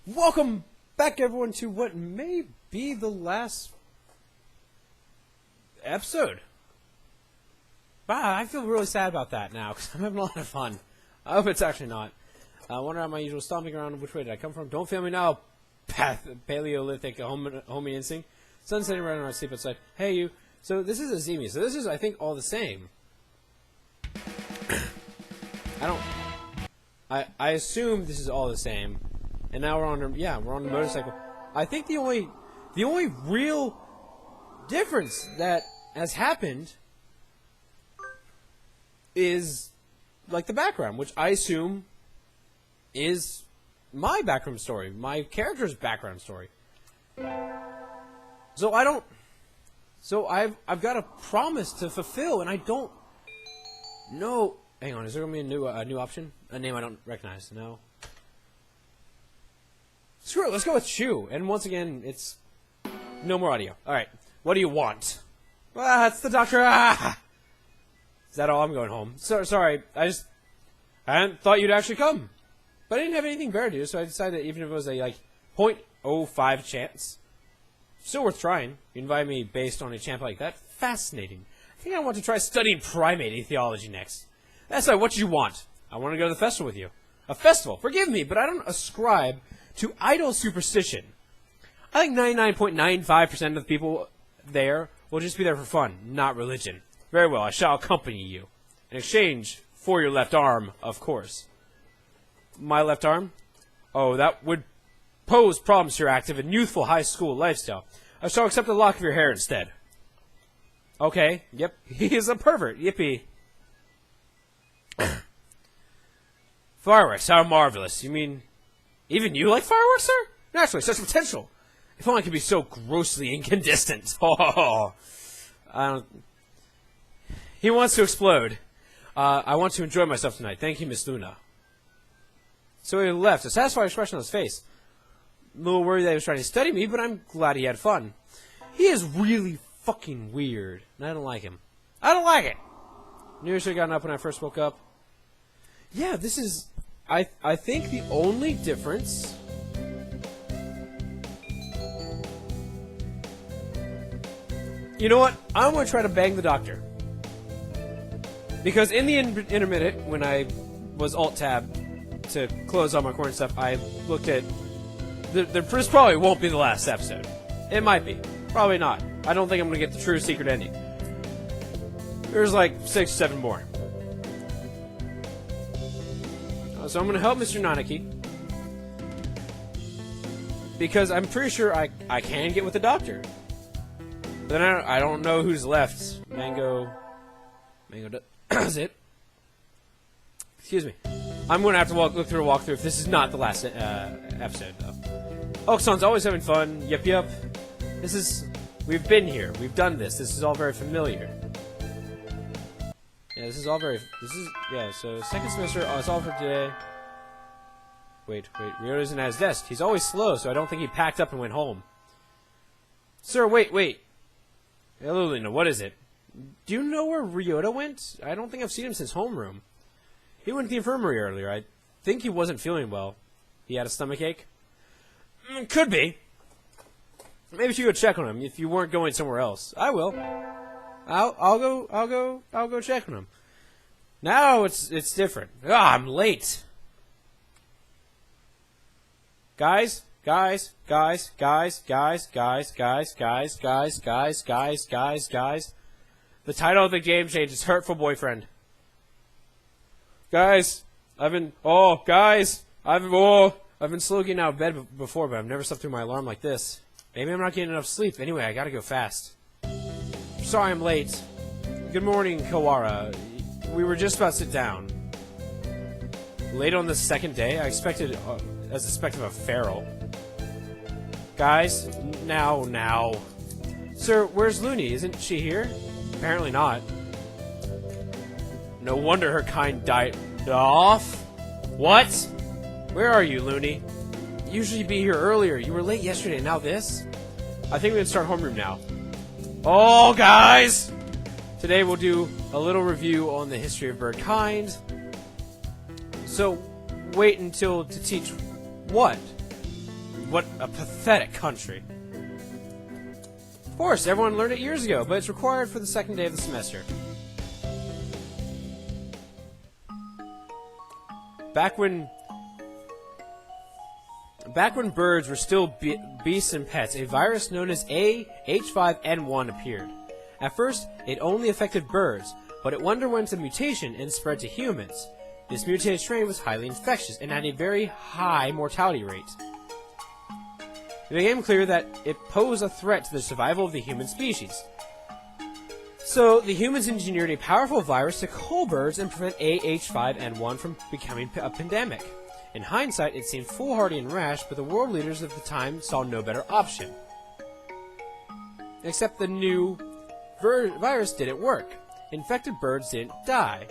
Welcome back, everyone, to what may be the last episode. Wow, I feel really sad about that now, because I'm having a lot of fun. I hope it's actually not. I wonder how my usual stomping around, which way did I come from? Don't fail me now, Paleolithic homie instinct. Sun setting right on our sleep outside. Hey, you. So this is a Zemi. So this is, I think, all the same. I assume this is all the same. And now we're on the motorcycle. I think the only real difference that has happened is like the background, which I assume is my background story, my character's background story. So I've got a promise to fulfill, and I don't know. Hang on, is there gonna be a new option? A name I don't recognize? No. Screw it, let's go with Chew. And once again, it's no more audio. Alright, what do you want? Ah, it's the doctor. Ah! Is that all? I'm going home. Sorry, I hadn't thought you'd actually come. But I didn't have anything better to do, so I decided that even if it was a, 0.05 chance, still worth trying. You invite me based on a champ like that? Fascinating. I think I want to try studying primate ethology next. That's like what you want. I want to go to the festival with you. A festival? Forgive me, but I don't ascribe to idle superstition. I think 99.95% of the people there will just be there for fun, not religion. Very well, I shall accompany you. In exchange for your left arm, of course. My left arm? Oh, that would pose problems to your active and youthful high school lifestyle. I shall accept a lock of your hair instead. Okay, yep, he is a pervert, yippee. Fireworks, how marvelous. You mean, even you like fireworks, sir? Naturally, such potential. If only I could be so grossly incandescent. Oh, I don't... He wants to explode. I want to enjoy myself tonight. Thank you, Miss Luna. So he left, a satisfied expression on his face. A little worried that he was trying to study me, but I'm glad he had fun. He is really fucking weird, and I don't like him. I don't like it! Knew I should have gotten up when I first woke up. Yeah, this is... I think the only difference... You know what? I'm going to try to bang the doctor. Because in the intermittent, when I was Alt-Tab to close all my corner stuff, I looked at... This probably won't be the last episode. It might be. Probably not. I don't think I'm going to get the true secret ending. There's like 6 or 7 more. So I'm going to help Mr. Nanaki. Because I'm pretty sure I can get with the doctor. But then I don't know who's left. Mango does it. Excuse me. I'm going to have to look through a walkthrough if this is not the last episode, though. Oxon's always having fun. Yep. We've been here. We've done this. This is all very familiar. Yeah, so second semester, it's all for today. Wait, Ryo isn't at his desk. He's always slow, so I don't think he packed up and went home. Sir, wait. Hello, Luna, what is it? Do you know where Ryota went? I don't think I've seen him since homeroom. He went to the infirmary earlier. I think he wasn't feeling well. He had a stomachache? Could be. Maybe you should go check on him if you weren't going somewhere else. I will. I'll go check on him. Now it's different. I'm late. Guys. The title of the game changes. Hatoful Boyfriend. Guys, I've been slow getting out of bed before, but I've never slept through my alarm like this. Maybe I'm not getting enough sleep. Anyway, I gotta go fast. Sorry I'm late. Good morning, Kawara. We were just about to sit down. Late on the second day? I expected a feral. Guys, now. Sir, where's Looney? Isn't she here? Apparently not. No wonder her kind died off. What? Where are you, Looney? Usually you'd be here earlier. You were late yesterday, now this? I think we can start homeroom now. Oh, guys! Today we'll do a little review on the history of bird kind. So, wait until to teach what? What a pathetic country. Of course, everyone learned it years ago, but it's required for the second day of the semester. Back when birds were still beasts and pets, a virus known as H5N1 appeared. At first, it only affected birds, but it underwent a mutation and spread to humans. This mutated strain was highly infectious and had a very high mortality rate. It became clear that it posed a threat to the survival of the human species. So, the humans engineered a powerful virus to cull birds and prevent H5N1 from becoming a pandemic. In hindsight, it seemed foolhardy and rash, but the world leaders of the time saw no better option. Except the new virus didn't work. Infected birds didn't die.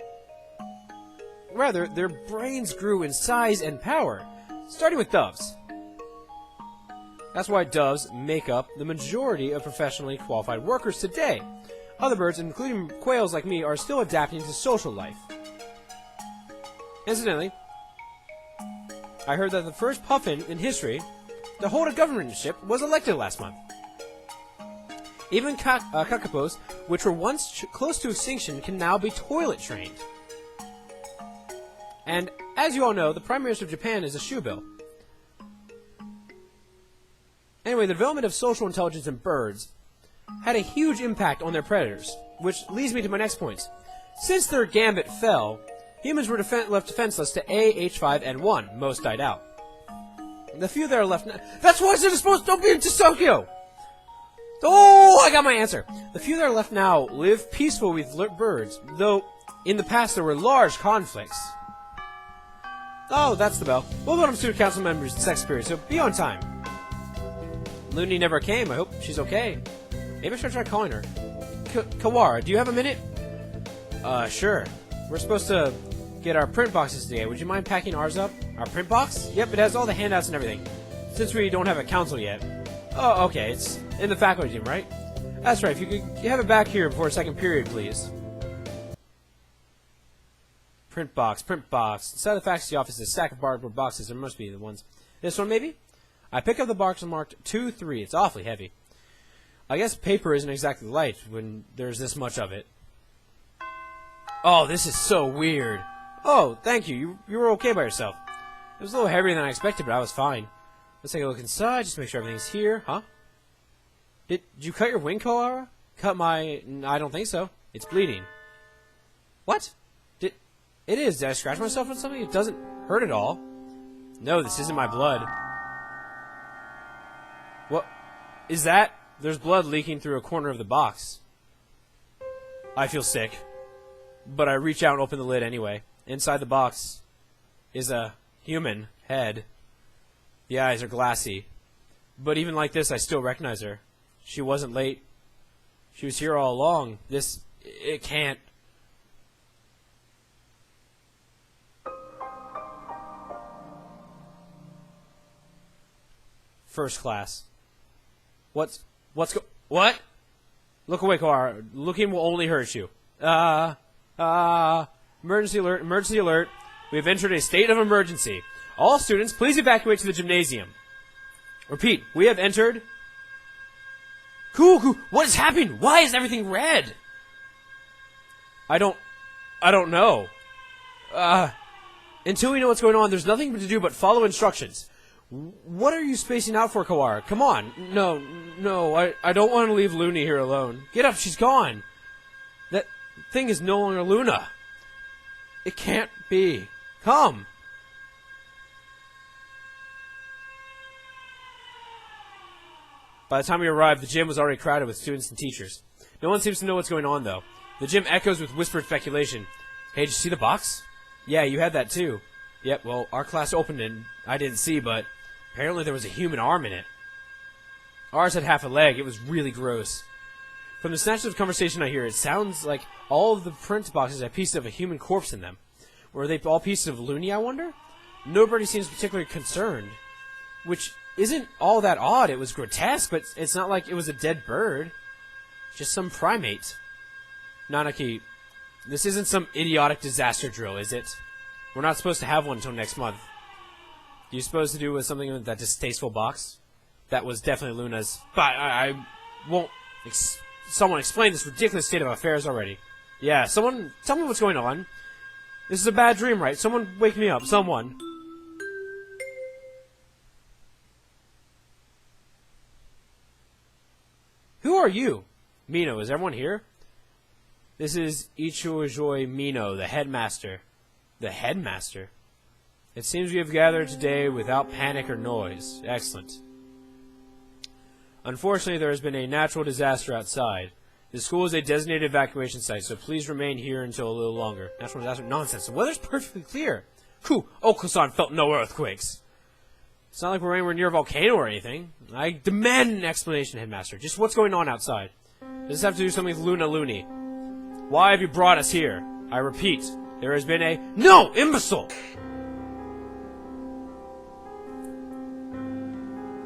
Rather, their brains grew in size and power, starting with doves. That's why doves make up the majority of professionally qualified workers today. Other birds, including quails like me, are still adapting to social life. Incidentally, I heard that the first puffin in history to hold a governorship was elected last month. Even kakapos, which were once close to extinction, can now be toilet trained. And as you all know, the Prime Minister of Japan is a shoebill. Anyway, the development of social intelligence in birds had a huge impact on their predators, which leads me to my next point. Since their gambit fell, humans were left defenseless to H5N1. Most died out. The few that are left now— that's why they're supposed to be into Tokyo! Oh, I got my answer! The few that are left now live peacefully with birds, though in the past there were large conflicts. Oh, that's the bell. We'll welcome student council members in sex period, so be on time. Looney never came. I hope she's okay. Maybe I should try calling her. Kawara, do you have a minute? Sure. We're supposed to get our print boxes today. Would you mind packing ours up? Our print box? Yep, it has all the handouts and everything. Since we don't have a council yet. Oh, okay. It's in the faculty team, right? That's right. If you could have it back here before second period, please. Print box, print box. Inside the faculty office is a stack of cardboard boxes. There must be the ones. This one, maybe? I pick up the box and marked 2-3. It's awfully heavy. I guess paper isn't exactly light when there's this much of it. Oh, this is so weird. Oh, thank you. You were okay by yourself. It was a little heavier than I expected, but I was fine. Let's take a look inside, just to make sure everything's here. Huh? Did you cut your wing, Koara? Cut my— I don't think so. It's bleeding. What? It is. Did I scratch myself on something? It doesn't hurt at all. No, this isn't my blood. What is that? There's blood leaking through a corner of the box. I feel sick, but I reach out and open the lid anyway. Inside the box is a human head. The eyes are glassy, but even like this, I still recognize her. She wasn't late. She was here all along. It can't. First class. What? Look away, Koara. Looking will only hurt you. Emergency alert, emergency alert. We have entered a state of emergency. All students, please evacuate to the gymnasium. Repeat, we have entered— Cool. What is happening? Why is everything red? I don't know. Until we know what's going on, there's nothing to do but follow instructions. What are you spacing out for, Koara? Come on. No, I don't want to leave Looney here alone. Get up, she's gone. That thing is no longer Luna. It can't be. Come. By the time we arrived, the gym was already crowded with students and teachers. No one seems to know what's going on, though. The gym echoes with whispered speculation. Hey, did you see the box? Yeah, you had that too. Yep, well, our class opened it and I didn't see, but apparently there was a human arm in it. Ours had half a leg. It was really gross. From the snatches of conversation I hear, it sounds like all of the print boxes have pieces of a human corpse in them. Were they all pieces of Looney, I wonder? Nobody seems particularly concerned. Which isn't all that odd. It was grotesque, but it's not like it was a dead bird. Just some primate. Nanaki, this isn't some idiotic disaster drill, is it? We're not supposed to have one until next month. Do you suppose to do with something with that distasteful box? That was definitely Luna's. But I won't... someone explain this ridiculous state of affairs already. Yeah, someone... Tell me what's going on. This is a bad dream, right? Someone wake me up. Someone. Who are you? Mino, is everyone here? This is Ichijoy Mino, the headmaster. The headmaster? It seems we have gathered today without panic or noise. Excellent. Unfortunately, there has been a natural disaster outside. The school is a designated evacuation site, so please remain here until a little longer. Natural disaster? Nonsense. The weather's perfectly clear. Whew, Okusan felt no earthquakes. It's not like we're anywhere near a volcano or anything. I demand an explanation, Headmaster. Just what's going on outside? Does this have to do something with Luna Looney? Why have you brought us here? I repeat, there has been a... No! Imbecile!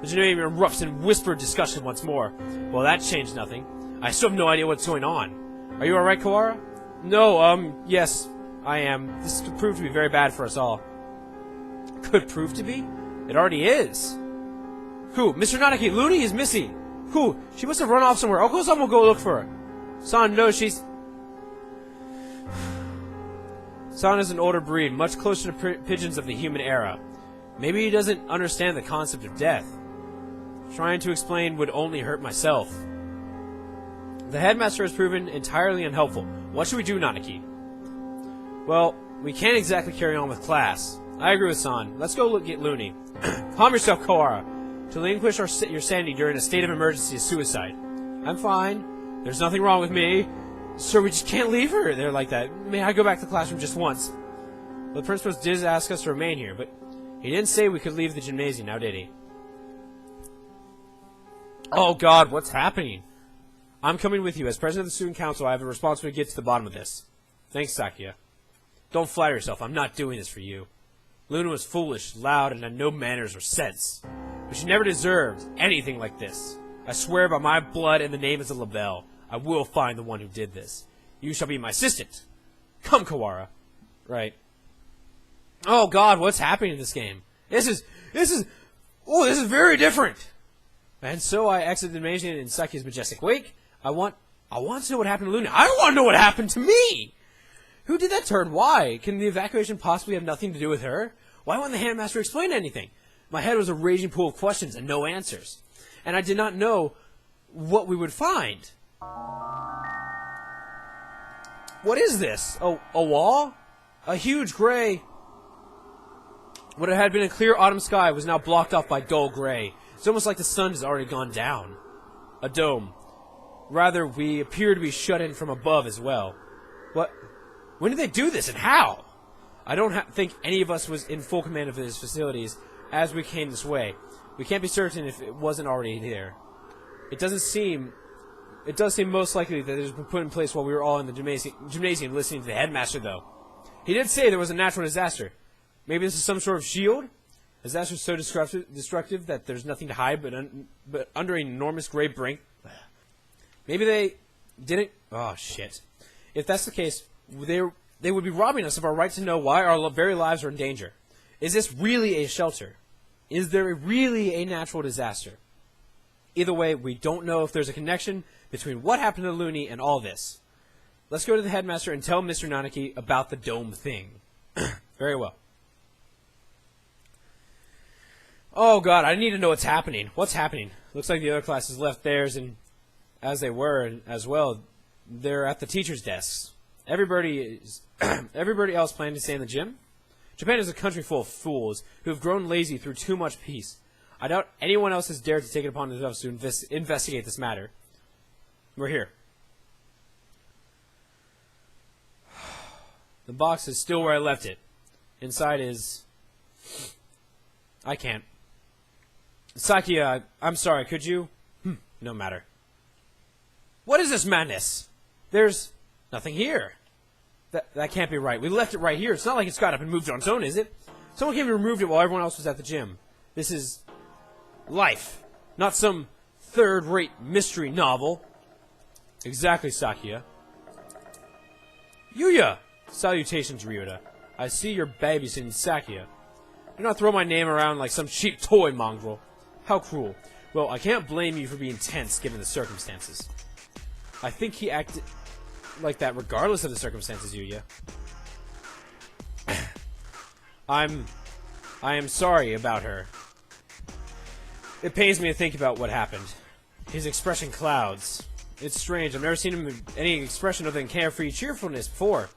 The Genadian erupts in whispered discussion once more. Well, that changed nothing. I still have no idea what's going on. Are you alright, Kawara? No, yes, I am. This could prove to be very bad for us all. Could prove to be? It already is. Who? Mr. Nanaki, Looney is missing. Who? She must have run off somewhere. Oko-san will go look for her. San, no, she's... San is an older breed, much closer to pigeons of the human era. Maybe he doesn't understand the concept of death. Trying to explain would only hurt myself. The headmaster has proven entirely unhelpful. What should we do, Nanaki? Well, we can't exactly carry on with class. I agree with San. Let's go get Looney. Calm yourself, Kawara. To relinquish your sanity during a state of emergency is suicide. I'm fine. There's nothing wrong with me. Sir, we just can't leave her there like that. May I go back to the classroom just once? Well, the principal did ask us to remain here, but he didn't say we could leave the gymnasium now, did he? Oh god, what's happening? I'm coming with you. As president of the student council, I have a responsibility to get to the bottom of this. Thanks, Sakia. Don't flatter yourself. I'm not doing this for you. Luna was foolish, loud, and had no manners or sense. But she never deserved anything like this. I swear by my blood and the name of the Labelle, I will find the one who did this. You shall be my assistant. Come, Kawara. Right. Oh god, what's happening in this game? This is very different. And so I exit the gymnasium in Sakia's majestic wake. I want to know what happened to Luna. I don't want to know what happened to me! Who did that turn? Why? Can the evacuation possibly have nothing to do with her? Why wouldn't the handmaster explain anything? My head was a raging pool of questions and no answers. And I did not know what we would find. What is this? A wall? A huge gray... What had been a clear autumn sky was now blocked off by dull gray. It's almost like the sun has already gone down. A dome. Rather, we appear to be shut in from above as well. What? When did they do this, and how? I don't think any of us was in full command of his facilities as we came this way. We can't be certain if it wasn't already there. It does seem most likely that it has been put in place while we were all in the gymnasium listening to the headmaster, though. He did say there was a natural disaster. Maybe this is some sort of shield? Disaster is so destructive that there's nothing to hide but under an enormous gray brink. Maybe they didn't... Oh, shit. If that's the case, they would be robbing us of our right to know why our very lives are in danger. Is this really a shelter? Is there really a natural disaster? Either way, we don't know if there's a connection between what happened to Looney and all this. Let's go to the headmaster and tell Mr. Nanaki about the dome thing. Very well. Oh god, I need to know what's happening. What's happening? Looks like the other classes left theirs, and as they were, and as well, they're at the teachers' desks. Everybody else planning to stay in the gym? Japan is a country full of fools who have grown lazy through too much peace. I doubt anyone else has dared to take it upon themselves to investigate this matter. We're here. The box is still where I left it. Inside is... I can't. Sakia, I'm sorry, could you? No matter. What is this madness? There's nothing here. That can't be right. We left it right here. It's not like it's got up and moved on its own, is it? Someone came and removed it while everyone else was at the gym. This is life, not some third-rate mystery novel. Exactly, Sakia. Yuya! Salutations, Ryuta. I see you're babysitting Sakia. Do not throw my name around like some cheap toy, mongrel. How cruel. Well, I can't blame you for being tense given the circumstances. I think he acted like that regardless of the circumstances, Yuya. I am sorry about her. It pains me to think about what happened. His expression clouds. It's strange. I've never seen him with any expression other than carefree cheerfulness before.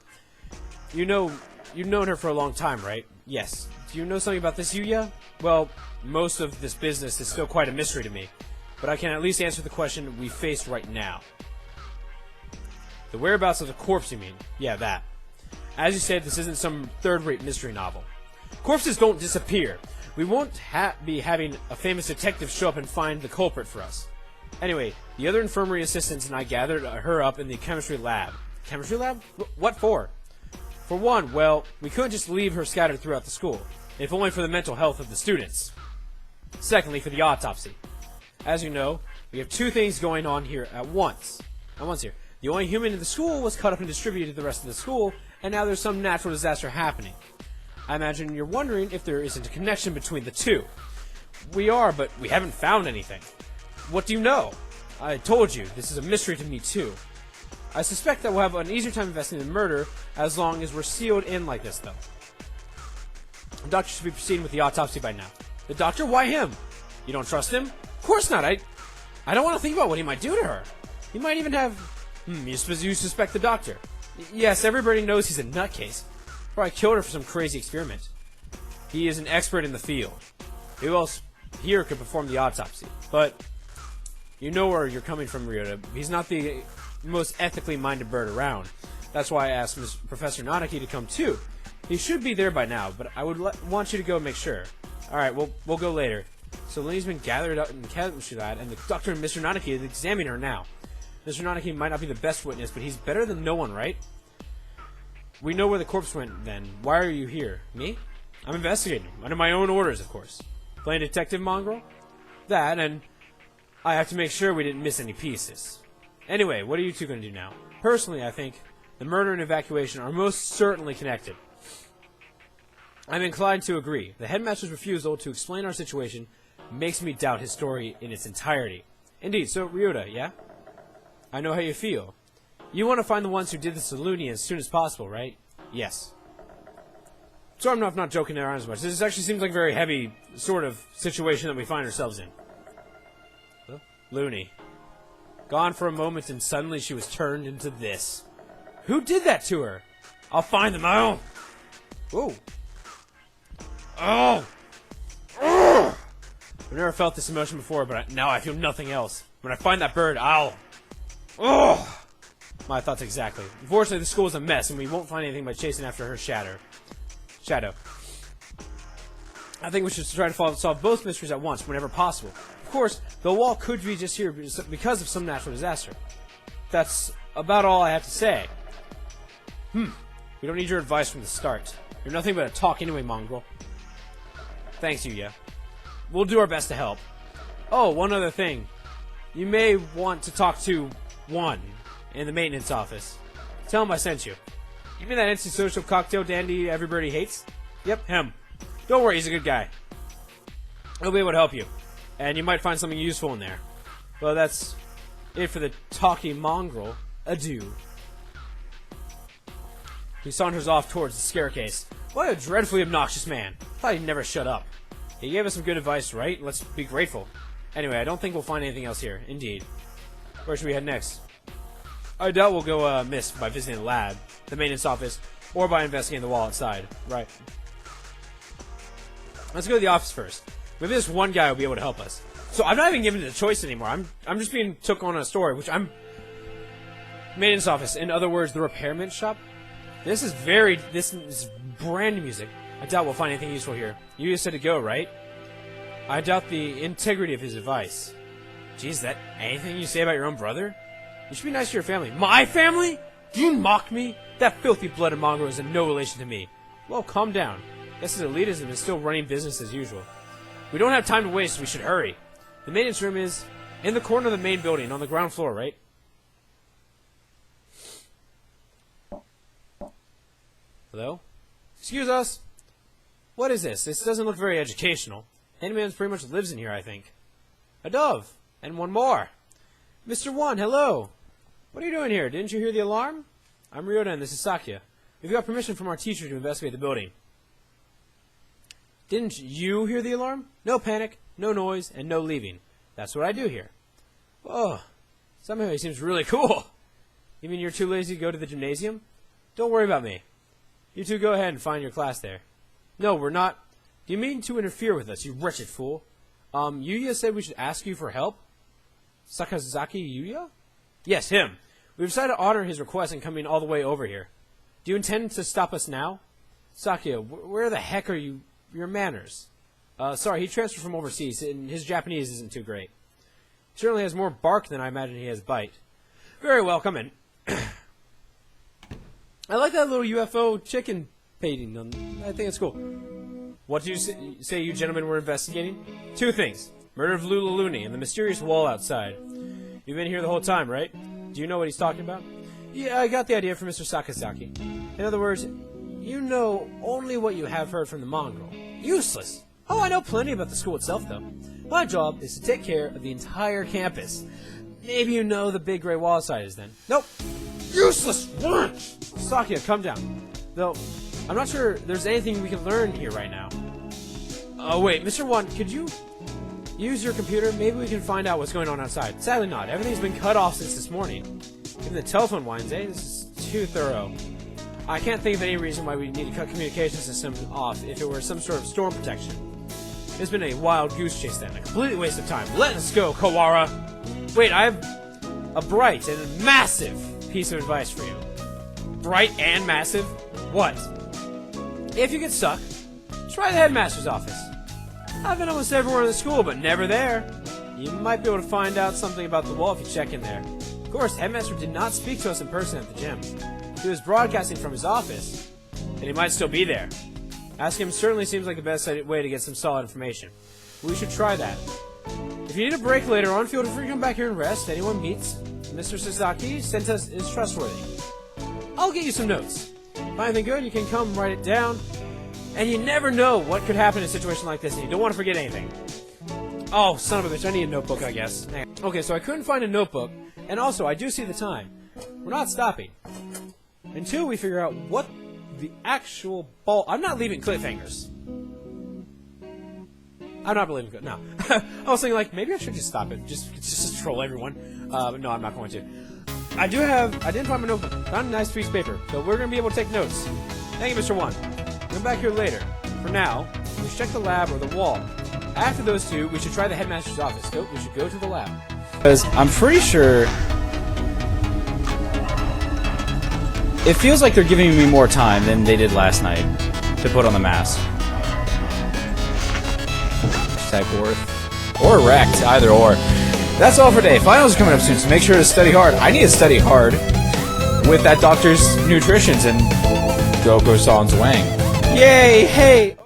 You've known her for a long time, right? Yes. Do you know something about this, Yuya? Well, most of this business is still quite a mystery to me, but I can at least answer the question we face right now. The whereabouts of the corpse, you mean? Yeah, that. As you said, this isn't some third-rate mystery novel. Corpses don't disappear. We won't be having a famous detective show up and find the culprit for us. Anyway, the other infirmary assistants and I gathered her up in the chemistry lab. Chemistry lab? What for? For one, well, we couldn't just leave her scattered throughout the school, if only for the mental health of the students. Secondly, for the autopsy. As you know, we have two things going on here at once. The only human in the school was cut up and distributed to the rest of the school, and now there's some natural disaster happening. I imagine you're wondering if there isn't a connection between the two. We are, but we haven't found anything. What do you know? I told you, this is a mystery to me too. I suspect that we'll have an easier time investigating the murder as long as we're sealed in like this, though. The doctor should be proceeding with the autopsy by now. The doctor? Why him? You don't trust him? Of course not. I don't want to think about what he might do to her. He might even have... You suspect the doctor? Yes, everybody knows he's a nutcase. Probably killed her for some crazy experiment. He is an expert in the field. Who else here could perform the autopsy? But you know where you're coming from, Ryota. He's not the most ethically minded bird around. That's why I asked Professor Nanaki to come too. He should be there by now, but I would want you to go and make sure. Alright, we'll go later. So Lenny's been gathered up in the chemistry lab, and the doctor and Mr. Nanaki is examining her now. Mr. Nanaki might not be the best witness, but he's better than no one, right? We know where the corpse went, then. Why are you here? Me? I'm investigating. Under my own orders, of course. Playing detective, mongrel? That, and I have to make sure we didn't miss any pieces. Anyway, what are you two going to do now? Personally, I think the murder and evacuation are most certainly connected. I'm inclined to agree. The headmaster's refusal to explain our situation makes me doubt his story in its entirety. Indeed, so Ryota, yeah? I know how you feel. You want to find the ones who did this to Looney as soon as possible, right? Yes. So I'm not joking around as much. This actually seems like a very heavy sort of situation that we find ourselves in. Huh? Looney. Gone for a moment and suddenly she was turned into this. Who did that to her? I'll find them. Oh! Ooh. Oh! Ugh! I've never felt this emotion before, but now I feel nothing else. When I find that bird, I'll... Oh! My thoughts exactly. Unfortunately, the school is a mess, and we won't find anything by chasing after her shadow. I think we should try to solve both mysteries at once, whenever possible. Of course, the wall could be just here because of some natural disaster. That's about all I have to say. We don't need your advice from the start. You're nothing but a talk anyway, mongrel. Thanks, Yuya. We'll do our best to help. Oh, one other thing. You may want to talk to one in the maintenance office. Tell him I sent you. You mean that antisocial cocktail dandy everybody hates? Yep, him. Don't worry, he's a good guy. He'll be able to help you. And you might find something useful in there. Well, that's it for the talking mongrel. Adieu. He saunters off towards the staircase. What a dreadfully obnoxious man. Thought he'd never shut up. He gave us some good advice, right? Let's be grateful. Anyway, I don't think we'll find anything else here. Indeed. Where should we head next? I doubt we'll go miss by visiting the lab, the maintenance office, or by investigating the wall outside. Right. Let's go to the office first. Maybe this one guy will be able to help us. So I'm not even given the choice anymore. I'm just being took on a story, which I'm... Maintenance office. In other words, the repairman shop. This is brand new music. I doubt we'll find anything useful here. You just said to go, right? I doubt the integrity of his advice. Geez, that anything you say about your own brother? You should be nice to your family. My family? Do you mock me? That filthy-blooded mongrel is in no relation to me. Well, calm down. Guess his elitism is still running business as usual. We don't have time to waste, so we should hurry. The maintenance room is in the corner of the main building, on the ground floor, right? Hello? Excuse us. What is this? This doesn't look very educational. Handyman pretty much lives in here, I think. A dove. And one more. Mr. One, hello. What are you doing here? Didn't you hear the alarm? I'm Ryota and this is Sakya. We've got permission from our teacher to investigate the building. Didn't you hear the alarm? No panic, no noise, and no leaving. That's what I do here. Whoa. Somehow he seems really cool. You mean you're too lazy to go to the gymnasium? Don't worry about me. You two go ahead and find your class there. No, we're not. Do you mean to interfere with us, you wretched fool? Yuya said we should ask you for help? Sakazaki Yuya? Yes, him. We've decided to honor his request in coming all the way over here. Do you intend to stop us now? Sakya, where the heck are you? Your manners. Sorry, he transferred from overseas, and his Japanese isn't too great. He certainly has more bark than I imagine he has bite. Very well, come in. I like that little UFO chicken painting. I think it's cool. What do you say you gentlemen were investigating? Two things. Murder of Lulaluni and the mysterious wall outside. You've been here the whole time, right? Do you know what he's talking about? Yeah, I got the idea from Mr. Sakazaki. In other words, you know only what you have heard from the mongrel. Useless! Oh, I know plenty about the school itself, though. My job is to take care of the entire campus. Maybe you know the big gray wall outside is then. Nope! Useless! Sakya, come down. Though, I'm not sure there's anything we can learn here right now. Oh, wait, Mr. One, could you use your computer? Maybe we can find out what's going on outside. Sadly not. Everything's been cut off since this morning. Even the telephone lines, eh? This is too thorough. I can't think of any reason why we need to cut communication systems off if it were some sort of storm protection. It's been a wild goose chase then, a complete waste of time. Let us go, Kawara! Wait, I have a bright and massive piece of advice for you. Bright and massive? What? If you get stuck, try the headmaster's office. I've been almost everywhere in the school, but never there. You might be able to find out something about the wall if you check in there. Of course, headmaster did not speak to us in person at the gym. He was broadcasting from his office, and he might still be there. Asking him certainly seems like the best way to get some solid information. We should try that. If you need a break later on, feel free to come back here and rest. Anyone meets Mr. Sasaki sent us is trustworthy. I'll get you some notes. If anything good, you can come write it down. And you never know what could happen in a situation like this, and you don't want to forget anything. Oh, son of a bitch, I need a notebook, I guess. Okay, so I couldn't find a notebook, and also, I do see the time. We're not stopping. Until we figure out what the actual ball... I'm not leaving cliffhangers. I'm not believing... No. I was thinking, like, maybe I should just stop it. Just troll everyone. But no, I'm not going to. I didn't find my notebook. Found a nice piece of paper, so we're going to be able to take notes. Thank you, Mr. One. Come back here later. For now, we should check the lab or the wall. After those two, we should try the headmaster's office. So we should go to the lab. Because I'm pretty sure it feels like they're giving me more time than they did last night to put on the mask. Type worth. Or wrecked, either or. That's all for today. Finals are coming up soon, so make sure to study hard. I need to study hard with that doctor's nutritions and Goku-san's Wang. Yay! Hey!